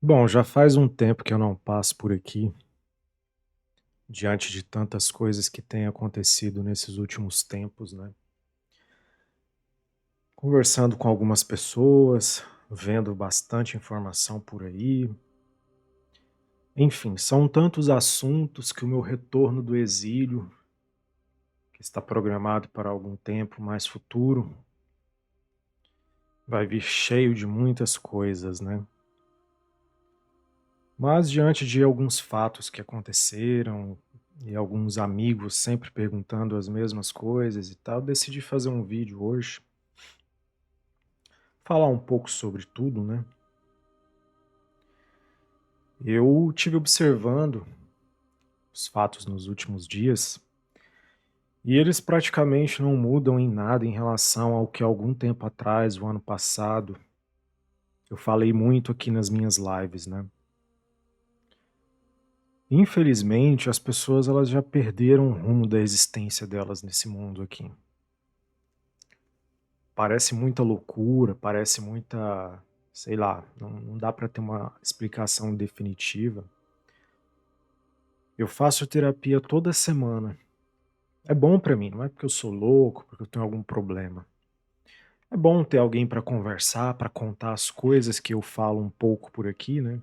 Bom, já faz um tempo que eu não passo por aqui, diante de tantas coisas que têm acontecido nesses últimos tempos, né? Conversando com algumas pessoas, vendo bastante informação por aí. Enfim, são tantos assuntos que o meu retorno do exílio, que está programado para algum tempo mais futuro, vai vir cheio de muitas coisas, né? Mas diante de alguns fatos que aconteceram e alguns amigos sempre perguntando as mesmas coisas e tal, decidi fazer um vídeo hoje, falar um pouco sobre tudo, né? Eu tive observando os fatos nos últimos dias e eles praticamente não mudam em nada em relação ao que algum tempo atrás, o ano passado, eu falei muito aqui nas minhas lives, né? Infelizmente, as pessoas elas já perderam o rumo da existência delas nesse mundo aqui. Parece muita loucura, parece muita, sei lá, não dá para ter uma explicação definitiva. Eu faço terapia toda semana. É bom para mim, não é porque eu sou louco, porque eu tenho algum problema. É bom ter alguém para conversar, para contar as coisas que eu falo um pouco por aqui, né?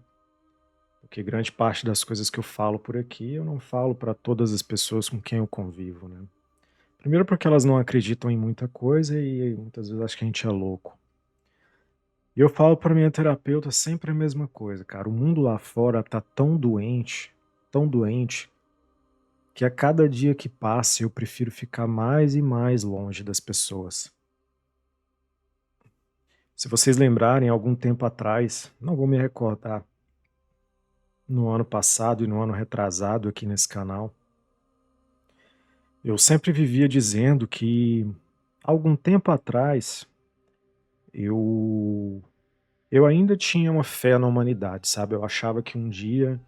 Porque grande parte das coisas que eu falo por aqui, eu não falo para todas as pessoas com quem eu convivo, né? Primeiro porque elas não acreditam em muita coisa e muitas vezes acham que a gente é louco. E eu falo para minha terapeuta sempre a mesma coisa, cara. O mundo lá fora tá tão doente, que a cada dia que passa eu prefiro ficar mais e mais longe das pessoas. Se vocês lembrarem, algum tempo atrás, não vou me recordar, no ano passado e no ano retrasado aqui nesse canal, eu sempre vivia dizendo que algum tempo atrás eu eu ainda tinha uma fé na humanidade, sabe? Eu achava que um dia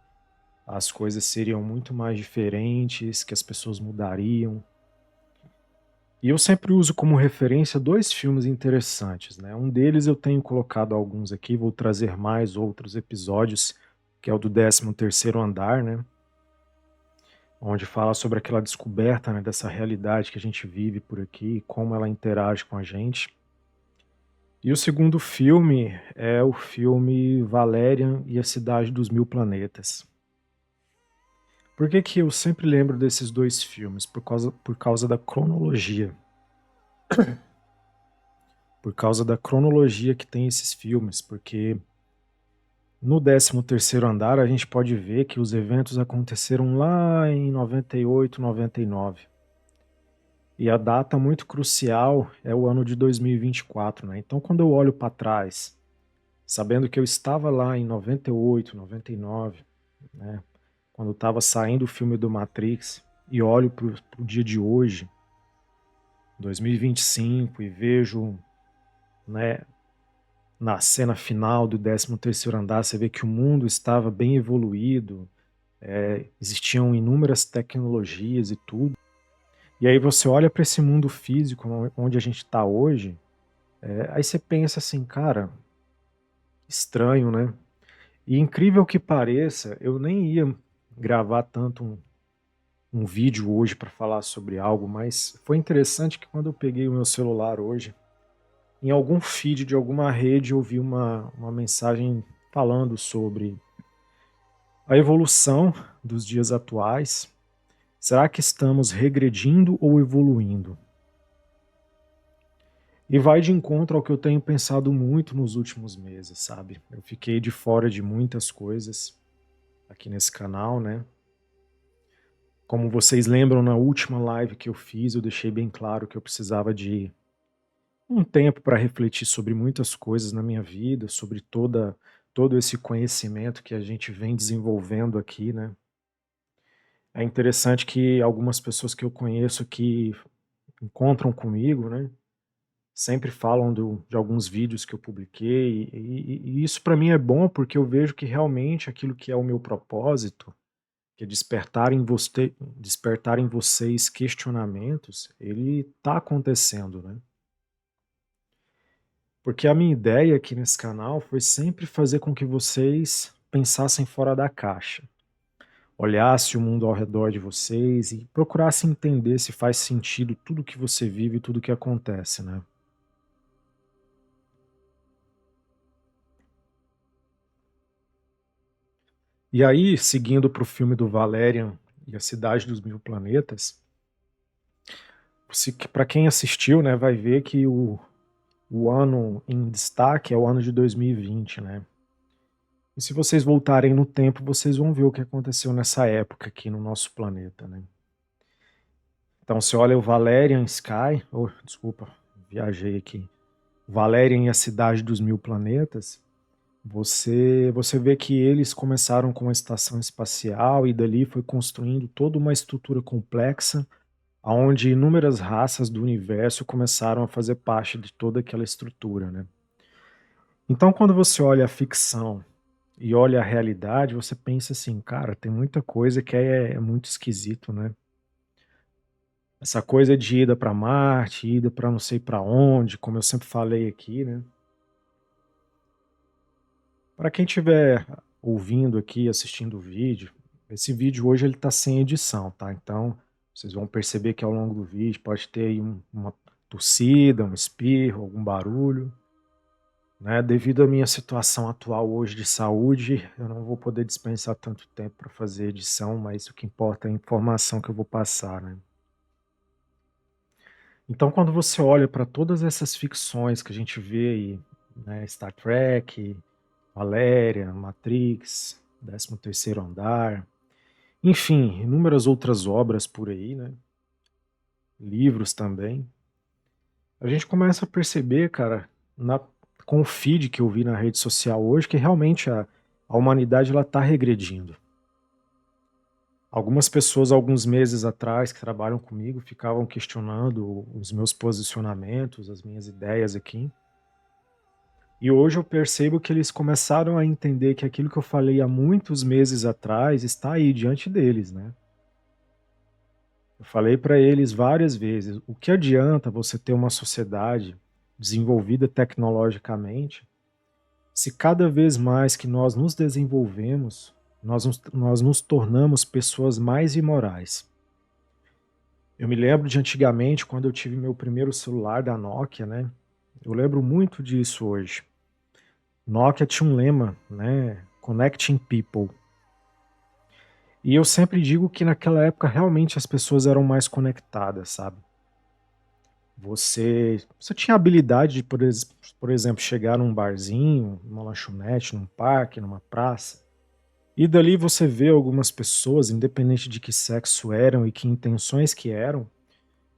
as coisas seriam muito mais diferentes, que as pessoas mudariam. E eu sempre uso como referência 2 filmes interessantes, né, um deles eu tenho colocado alguns aqui, vou trazer mais outros episódios, que é o do 13º Andar, né, onde fala sobre aquela descoberta, né, dessa realidade que a gente vive por aqui, como ela interage com a gente. E o segundo filme é o filme Valerian e a Cidade dos Mil Planetas. Por que que eu sempre lembro desses 2 filmes? Por causa da cronologia. Por causa da cronologia que tem esses filmes, porque no 13º Andar a gente pode ver que os eventos aconteceram lá em 98, 99. E a data muito crucial é o ano de 2024, né? Então quando eu olho para trás, sabendo que eu estava lá em 98, 99, né? Quando estava saindo o filme do Matrix, e olho para o dia de hoje, 2025, e vejo, né, na cena final do 13º Andar, você vê que o mundo estava bem evoluído, existiam inúmeras tecnologias e tudo. E aí você olha para esse mundo físico onde a gente está hoje, aí você pensa assim, cara, estranho, né? E incrível que pareça, eu nem ia gravar tanto um vídeo hoje para falar sobre algo, mas foi interessante que quando eu peguei o meu celular hoje, em algum feed de alguma rede eu vi uma mensagem falando sobre a evolução dos dias atuais. Será que estamos regredindo ou evoluindo? E vai de encontro ao que eu tenho pensado muito nos últimos meses, sabe? Eu fiquei de fora de muitas coisas aqui nesse canal, né? Como vocês lembram, na última live que eu fiz, eu deixei bem claro que eu precisava de um tempo para refletir sobre muitas coisas na minha vida, sobre todo esse conhecimento que a gente vem desenvolvendo aqui, né? É interessante que algumas pessoas que eu conheço que encontram comigo, né, sempre falam de alguns vídeos que eu publiquei, e isso para mim é bom, porque eu vejo que realmente aquilo que é o meu propósito, que é despertar em vocês questionamentos, ele está acontecendo, né? Porque a minha ideia aqui nesse canal foi sempre fazer com que vocês pensassem fora da caixa, olhasse o mundo ao redor de vocês e procurasse entender se faz sentido tudo que você vive e tudo que acontece, né. E aí, seguindo para o filme do Valerian e a Cidade dos Mil Planetas, se pra quem assistiu, né, vai ver que o ano em destaque é o ano de 2020, né. E se vocês voltarem no tempo, vocês vão ver o que aconteceu nessa época aqui no nosso planeta, né. Então você olha o Valerian Sky, desculpa, viajei aqui. Valerian e a Cidade dos Mil Planetas, você vê que eles começaram com a estação espacial e dali foi construindo toda uma estrutura complexa, aonde inúmeras raças do universo começaram a fazer parte de toda aquela estrutura, né. Então quando você olha a ficção e olha a realidade, você pensa assim: "Cara, tem muita coisa que é muito esquisito, né". Essa coisa de ida para Marte, ida para não sei para onde, como eu sempre falei aqui, né. Para quem estiver ouvindo aqui, assistindo o vídeo, esse vídeo hoje ele tá sem edição, tá, então vocês vão perceber que ao longo do vídeo pode ter aí uma tossida, um espirro, algum barulho, né. Devido à minha situação atual hoje de saúde, eu não vou poder dispensar tanto tempo para fazer edição, mas o que importa é a informação que eu vou passar, né. Então quando você olha para todas essas ficções que a gente vê aí, né, Star Trek, Valéria, Matrix, 13º Andar, enfim, inúmeras outras obras por aí, né, livros também. A gente começa a perceber, cara, na com o feed que eu vi na rede social hoje, que realmente a humanidade ela tá regredindo. Algumas pessoas, alguns meses atrás, que trabalham comigo, ficavam questionando os meus posicionamentos, as minhas ideias aqui. E hoje eu percebo que eles começaram a entender que aquilo que eu falei há muitos meses atrás está aí diante deles, né. Eu falei para eles várias vezes: "O que adianta você ter uma sociedade desenvolvida tecnologicamente, se cada vez mais que nós nos desenvolvemos, nós nos tornamos pessoas mais imorais?". Eu me lembro de antigamente, quando eu tive meu primeiro celular da Nokia, né, eu lembro muito disso hoje. Nokia tinha um lema, né, "Connecting People". E eu sempre digo que naquela época realmente as pessoas eram mais conectadas, sabe. Você tinha a habilidade de, por exemplo, chegar num barzinho, numa lanchonete, num parque, numa praça, e dali você vê algumas pessoas, independente de que sexo eram e que intenções que eram,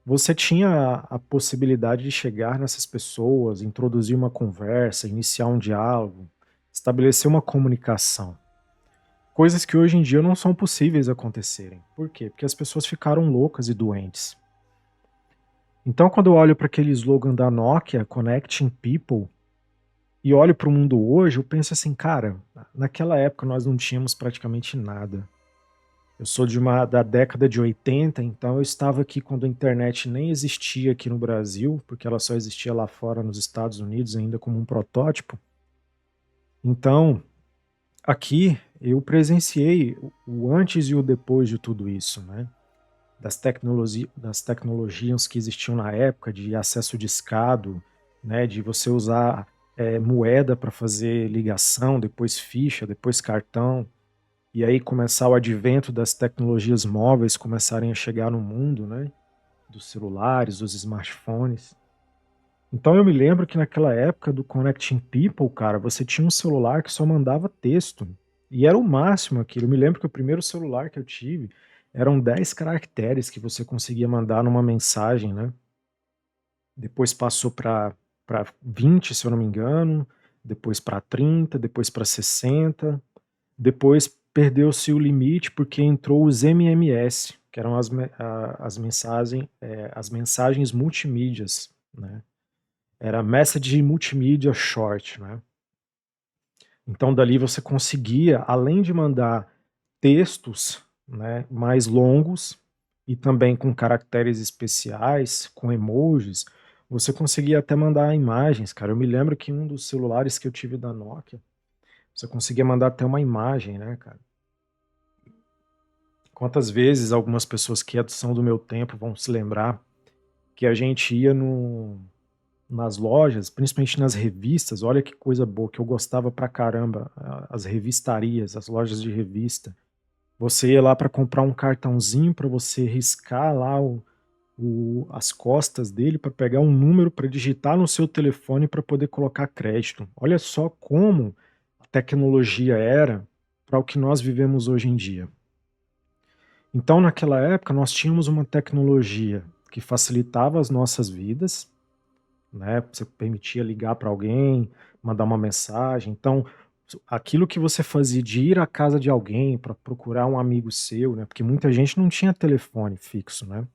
você tinha a possibilidade de chegar nessas pessoas, introduzir uma conversa, iniciar um diálogo, estabelecer uma comunicação. Coisas que hoje em dia não são possíveis acontecerem. Por quê? Porque as pessoas ficaram loucas e doentes. Então, quando eu olho para aquele slogan da Nokia, "Connecting People", e olho para o mundo hoje, eu penso assim: "Cara, naquela época nós não tínhamos praticamente nada". Eu sou da década de 80, então eu estava aqui quando a internet nem existia aqui no Brasil, porque ela só existia lá fora nos Estados Unidos ainda como um protótipo. Então, aqui eu presenciei o antes e o depois de tudo isso, né, das tecnologias que existiam na época de acesso discado, né, de você usar, moeda para fazer ligação, depois ficha, depois cartão, e aí começar o advento das tecnologias móveis começarem a chegar no mundo, né, dos celulares, dos smartphones. Então eu me lembro que naquela época do Connecting People, cara, você tinha um celular que só mandava texto, e era o máximo aquilo. Eu me lembro que o primeiro celular que eu tive eram 10 caracteres que você conseguia mandar numa mensagem, né. Depois passou para 20, se eu não me engano, depois para 30, depois para 60, depois perdeu-se o limite, porque entrou os MMS, que eram as mensagens multimídias, né. Era Message Multimedia Short, né. Então dali você conseguia, além de mandar textos, né, mais longos e também com caracteres especiais, com emojis, você conseguia até mandar imagens, cara. Eu me lembro que um dos celulares que eu tive da Nokia Você conseguia mandar até uma imagem, né, cara. Quantas vezes algumas pessoas que são do meu tempo vão se lembrar que a gente ia nas lojas, principalmente nas revistas, olha que coisa boa, que eu gostava pra caramba, as revistarias, as lojas de revista. Você ia lá para comprar um cartãozinho para você riscar lá as costas dele para pegar um número para digitar no seu telefone para poder colocar crédito. Olha só como a tecnologia era para o que nós vivemos hoje em dia. Então, naquela época, nós tínhamos uma tecnologia que facilitava as nossas vidas, né? Você permitia ligar para alguém, mandar uma mensagem. Então, aquilo que você fazia de ir à casa de alguém para procurar um amigo seu, né? Porque muita gente não tinha telefone fixo, né?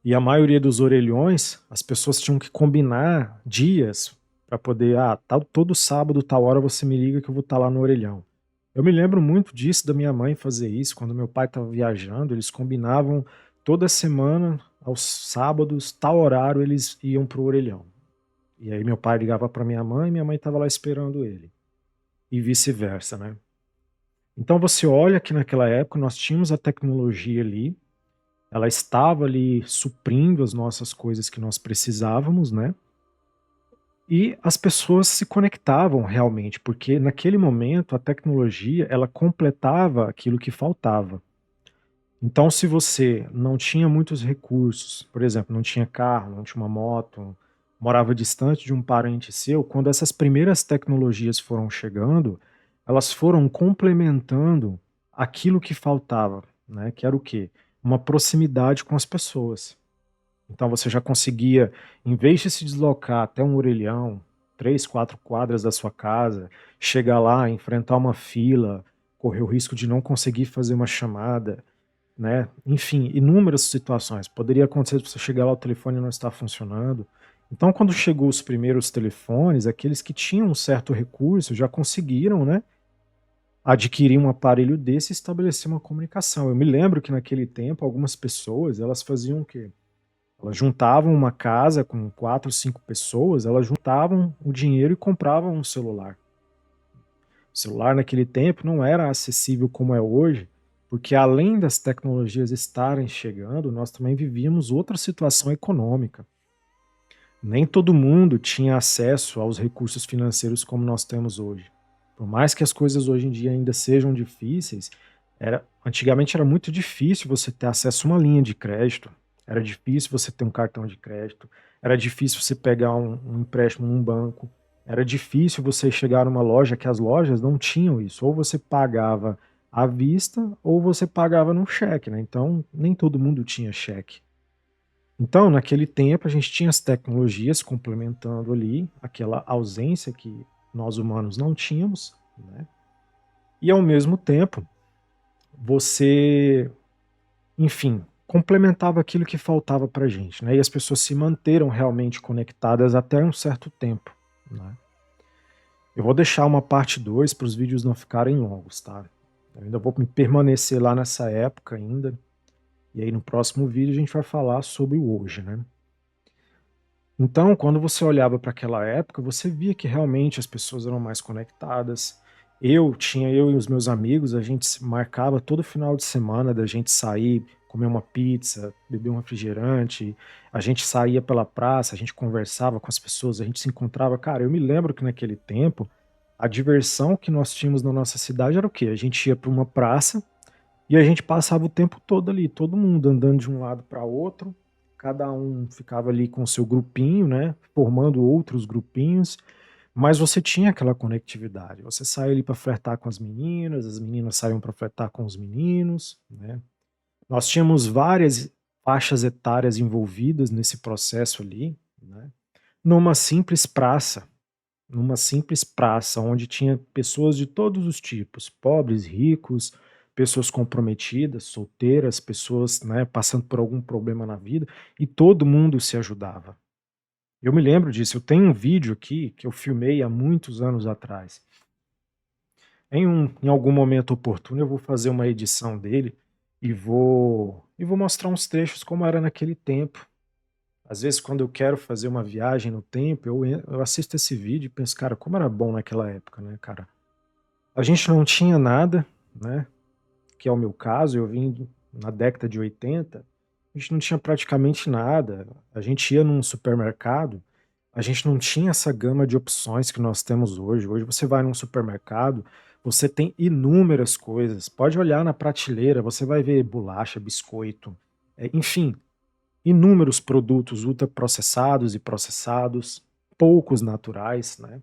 E a maioria dos orelhões, as pessoas tinham que combinar dias para poder, todo sábado, tal hora você me liga que eu vou estar lá no orelhão. Eu me lembro muito disso, da minha mãe fazer isso, quando meu pai estava viajando, eles combinavam toda semana, aos sábados, tal horário, eles iam pro orelhão. E aí meu pai ligava para minha mãe estava lá esperando ele, e vice-versa, né. Então você olha que naquela época nós tínhamos a tecnologia ali, ela estava ali suprindo as nossas coisas que nós precisávamos, né, e as pessoas se conectavam realmente, porque naquele momento a tecnologia ela completava aquilo que faltava. Então se você não tinha muitos recursos, por exemplo, não tinha carro, não tinha uma moto, morava distante de um parente seu, quando essas primeiras tecnologias foram chegando, elas foram complementando aquilo que faltava, né, que era o quê? Uma proximidade com as pessoas. Então você já conseguia, em vez de se deslocar até um orelhão, 3, 4 quadras da sua casa, chegar lá, enfrentar uma fila, correr o risco de não conseguir fazer uma chamada, né, enfim, inúmeras situações. Poderia acontecer de você chegar lá, o telefone não estar funcionando. Então quando chegou os primeiros telefones, aqueles que tinham um certo recurso já conseguiram, né, adquirir um aparelho desse e estabelecer uma comunicação. Eu me lembro que naquele tempo algumas pessoas, elas faziam o quê? Elas juntavam uma casa com 4, 5 pessoas, elas juntavam o dinheiro e compravam um celular. O celular naquele tempo não era acessível como é hoje, porque além das tecnologias estarem chegando, nós também vivíamos outra situação econômica. Nem todo mundo tinha acesso aos recursos financeiros como nós temos hoje. Por mais que as coisas hoje em dia ainda sejam difíceis, antigamente era muito difícil você ter acesso a uma linha de crédito, era difícil você ter um cartão de crédito, era difícil você pegar um empréstimo num banco, era difícil você chegar numa loja, que as lojas não tinham isso, ou você pagava à vista ou você pagava num cheque, né? Então nem todo mundo tinha cheque. Então, naquele tempo, a gente tinha as tecnologias complementando ali aquela ausência que nós humanos não tínhamos, né? E ao mesmo tempo, você, enfim, complementava aquilo que faltava pra gente, né? E as pessoas se manteram realmente conectadas até um certo tempo, né? Eu vou deixar uma parte 2 para os vídeos não ficarem longos, tá? Eu ainda vou me permanecer lá nessa época ainda, e aí no próximo vídeo a gente vai falar sobre o hoje, né? Então, quando você olhava para aquela época, você via que realmente as pessoas eram mais conectadas. Eu e os meus amigos, a gente se marcava todo final de semana da gente sair, comer uma pizza, beber um refrigerante, a gente saía pela praça, a gente conversava com as pessoas, a gente se encontrava. Cara, eu me lembro que naquele tempo, a diversão que nós tínhamos na nossa cidade era o quê? A gente ia para uma praça e a gente passava o tempo todo ali, todo mundo andando de um lado para outro, cada um ficava ali com o seu grupinho, né, formando outros grupinhos, mas você tinha aquela conectividade. Você saía ali para flertar com as meninas saíam para flertar com os meninos, né. Nós tínhamos várias faixas etárias envolvidas nesse processo ali, né, numa simples praça, numa simples praça onde tinha pessoas de todos os tipos, pobres, ricos, pessoas comprometidas, solteiras, pessoas, né, passando por algum problema na vida, e todo mundo se ajudava. Eu me lembro disso, eu tenho um vídeo aqui que eu filmei há muitos anos atrás. Em algum momento oportuno eu vou fazer uma edição dele e vou mostrar uns trechos como era naquele tempo. Às vezes, quando eu quero fazer uma viagem no tempo, eu assisto esse vídeo e penso: "Cara, como era bom naquela época, né, cara". A gente não tinha nada, né, que é o meu caso, eu vim na década de 80, a gente não tinha praticamente nada. A gente ia num supermercado, a gente não tinha essa gama de opções que nós temos hoje. Hoje você vai num supermercado, você tem inúmeras coisas. Pode olhar na prateleira, você vai ver bolacha, biscoito, enfim, inúmeros produtos ultraprocessados e processados, poucos naturais, né.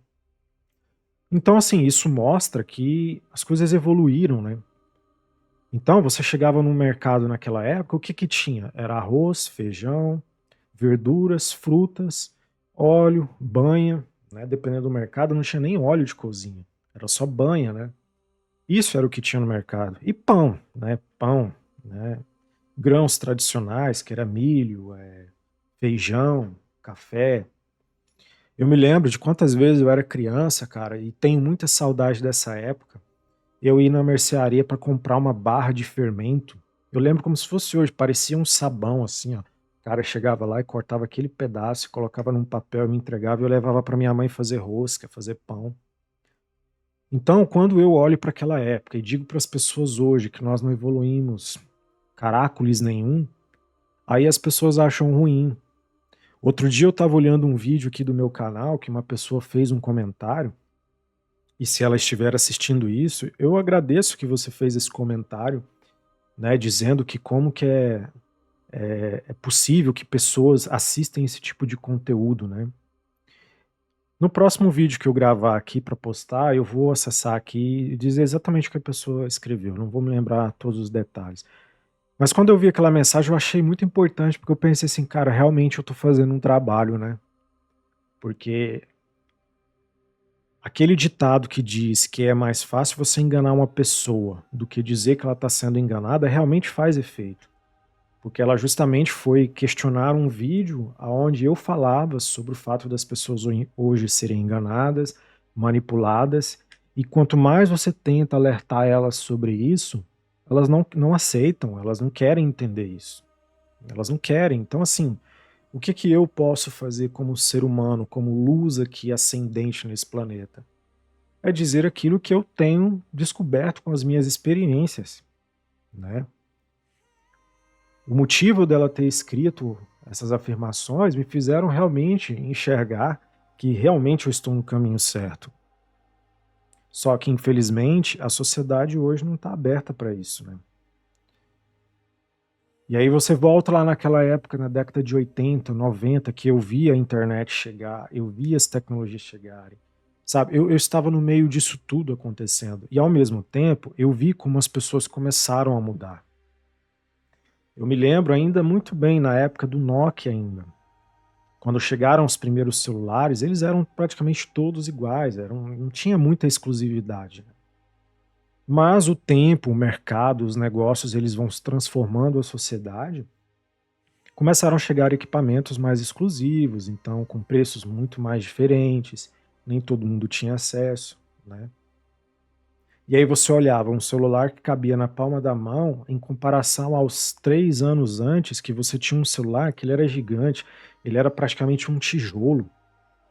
Então, assim, isso mostra que as coisas evoluíram, né. Então, você chegava no mercado naquela época, o que que tinha? Era arroz, feijão, verduras, frutas, óleo, banha, né, dependendo do mercado não tinha nem óleo de cozinha, era só banha, né. Isso era o que tinha no mercado. E pão, né, grãos tradicionais, que era milho, feijão, café. Eu me lembro de quantas vezes eu era criança, cara, e tenho muita saudade dessa época, eu ir na mercearia para comprar uma barra de fermento. Eu lembro como se fosse hoje, parecia um sabão, assim, ó. O cara chegava lá e cortava aquele pedaço, colocava num papel e me entregava, e eu levava para minha mãe fazer rosca, fazer pão. Então, quando eu olho para aquela época e digo para as pessoas hoje que nós não evoluímos caracoles nenhum, aí as pessoas acham ruim. Outro dia eu estava olhando um vídeo aqui do meu canal que uma pessoa fez um comentário, e se ela estiver assistindo isso, eu agradeço que você fez esse comentário, né, dizendo que como que é possível que pessoas assistem esse tipo de conteúdo, né. No próximo vídeo que eu gravar aqui para postar, eu vou acessar aqui e dizer exatamente o que a pessoa escreveu, não vou me lembrar todos os detalhes. Mas quando eu vi aquela mensagem eu achei muito importante, porque eu pensei assim: "Cara, realmente eu tô fazendo um trabalho, né". Porque aquele ditado que diz que é mais fácil você enganar uma pessoa do que dizer que ela está sendo enganada, realmente faz efeito. Porque ela justamente foi questionar um vídeo aonde eu falava sobre o fato das pessoas hoje serem enganadas, manipuladas, e quanto mais você tenta alertar elas sobre isso, elas não aceitam, elas não querem entender isso. Elas não querem. Então, assim, o que que eu posso fazer como ser humano, como luz aqui ascendente nesse planeta? É dizer aquilo que eu tenho descoberto com as minhas experiências, né? O motivo dela ter escrito essas afirmações me fizeram realmente enxergar que realmente eu estou no caminho certo. Só que, infelizmente, a sociedade hoje não está aberta para isso, né? E aí você volta lá naquela época, na década de 80, 90, que eu via a internet chegar, eu via as tecnologias chegarem, sabe? Eu estava no meio disso tudo acontecendo. E ao mesmo tempo, eu vi como as pessoas começaram a mudar. Eu me lembro ainda muito bem na época do Nokia ainda. Quando chegaram os primeiros celulares, eles eram praticamente todos iguais, não tinha muita exclusividade, né. Mas o tempo, o mercado, os negócios, eles vão se transformando a sociedade, começaram a chegar equipamentos mais exclusivos, então com preços muito mais diferentes, nem todo mundo tinha acesso, né. E aí você olhava um celular que cabia na palma da mão, em comparação aos 3 anos antes, que você tinha um celular que ele era gigante, ele era praticamente um tijolo.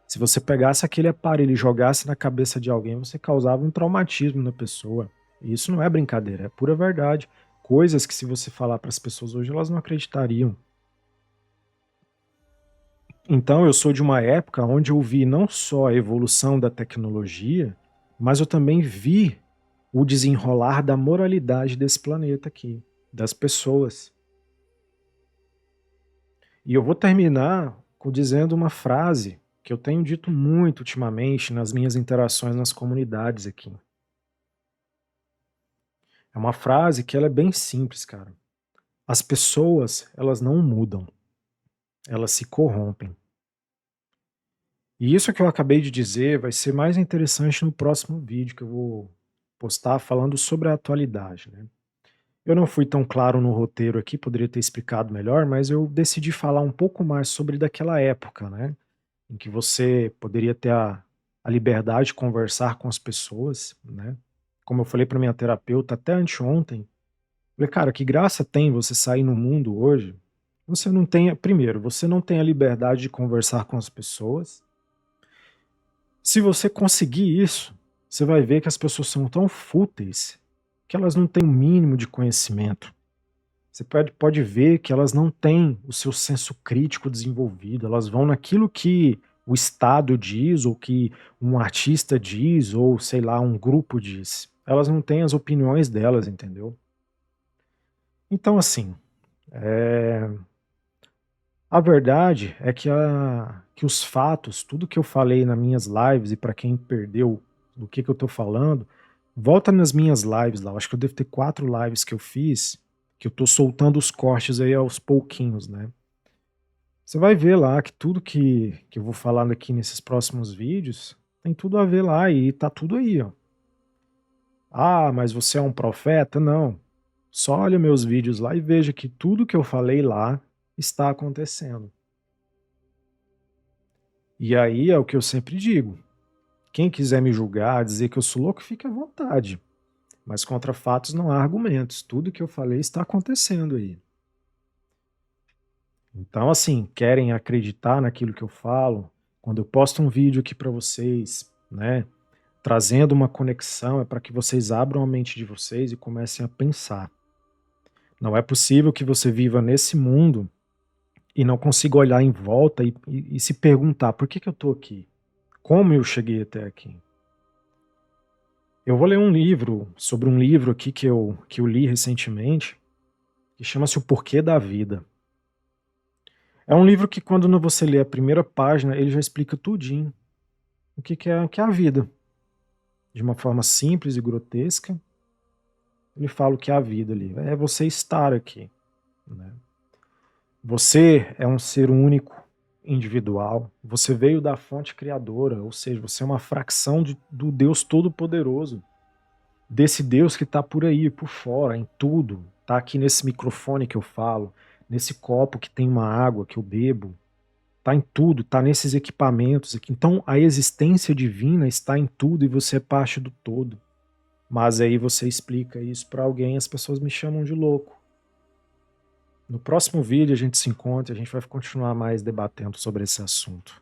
Se você pegasse aquele aparelho e jogasse na cabeça de alguém, você causava um traumatismo na pessoa. E isso não é brincadeira, é pura verdade. Coisas que se você falar para as pessoas hoje, elas não acreditariam. Então eu sou de uma época onde eu vi não só a evolução da tecnologia, mas eu também vi o desenrolar da moralidade desse planeta aqui, das pessoas. E eu vou terminar dizendo uma frase que eu tenho dito muito ultimamente nas minhas interações nas comunidades aqui. É uma frase que ela é bem simples, cara. As pessoas, elas não mudam, elas se corrompem. E isso que eu acabei de dizer vai ser mais interessante no próximo vídeo que eu vou postar falando sobre a atualidade, né. Eu não fui tão claro no roteiro aqui, poderia ter explicado melhor, mas eu decidi falar um pouco mais sobre daquela época, né, em que você poderia ter a liberdade de conversar com as pessoas, né. Como eu falei para minha terapeuta até anteontem, falei: "Cara, que graça tem você sair no mundo hoje Você não tem, primeiro, você não tem a liberdade de conversar com as pessoas. Se você conseguir isso, você vai ver que as pessoas são tão fúteis que elas não têm o mínimo de conhecimento. Você pode ver que elas não têm o seu senso crítico desenvolvido, elas vão naquilo que o Estado diz, ou que um artista diz, ou sei lá, um grupo diz. Elas não têm as opiniões delas, entendeu? Então, assim, eh, a verdade é que os fatos, tudo que eu falei nas minhas lives, e para quem perdeu do que eu tô falando, volta nas minhas lives lá, eu acho que eu devo ter 4 lives que eu fiz, que eu tô soltando os cortes aí aos pouquinhos, né. Você vai ver lá que tudo que eu vou falar aqui nesses próximos vídeos, tem tudo a ver lá e tá tudo aí, ó. "Ah, mas você é um profeta?" Não, só olha meus vídeos lá e veja que tudo que eu falei lá está acontecendo. E aí é o que eu sempre digo: quem quiser me julgar, dizer que eu sou louco, fique à vontade, mas contra fatos não há argumentos, tudo que eu falei está acontecendo aí. Então, assim, querem acreditar naquilo que eu falo, quando eu posto um vídeo aqui para vocês, né, trazendo uma conexão, é para que vocês abram a mente de vocês e comecem a pensar. Não é possível que você viva nesse mundo e não consiga olhar em volta e se perguntar: "Por que que eu estou aqui? Como eu cheguei até aqui?". Eu vou ler um livro sobre um livro aqui que eu li recentemente, que chama-se O Porquê da Vida. É um livro que quando você lê a primeira página, ele já explica tudinho, o que é a vida. De uma forma simples e grotesca, ele fala o que é a vida ali, é você estar aqui, né. Você é um ser único, individual, você veio da fonte criadora, ou seja, você é uma fração do Deus Todo-Poderoso. Desse Deus que está por aí, por fora, em tudo, está aqui nesse microfone que eu falo, nesse copo que tem uma água que eu bebo, está em tudo, está nesses equipamentos aqui. Então a existência divina está em tudo e você é parte do todo. Mas aí você explica isso para alguém, as pessoas me chamam de louco. No próximo vídeo a gente se encontra, a gente vai continuar mais debatendo sobre esse assunto.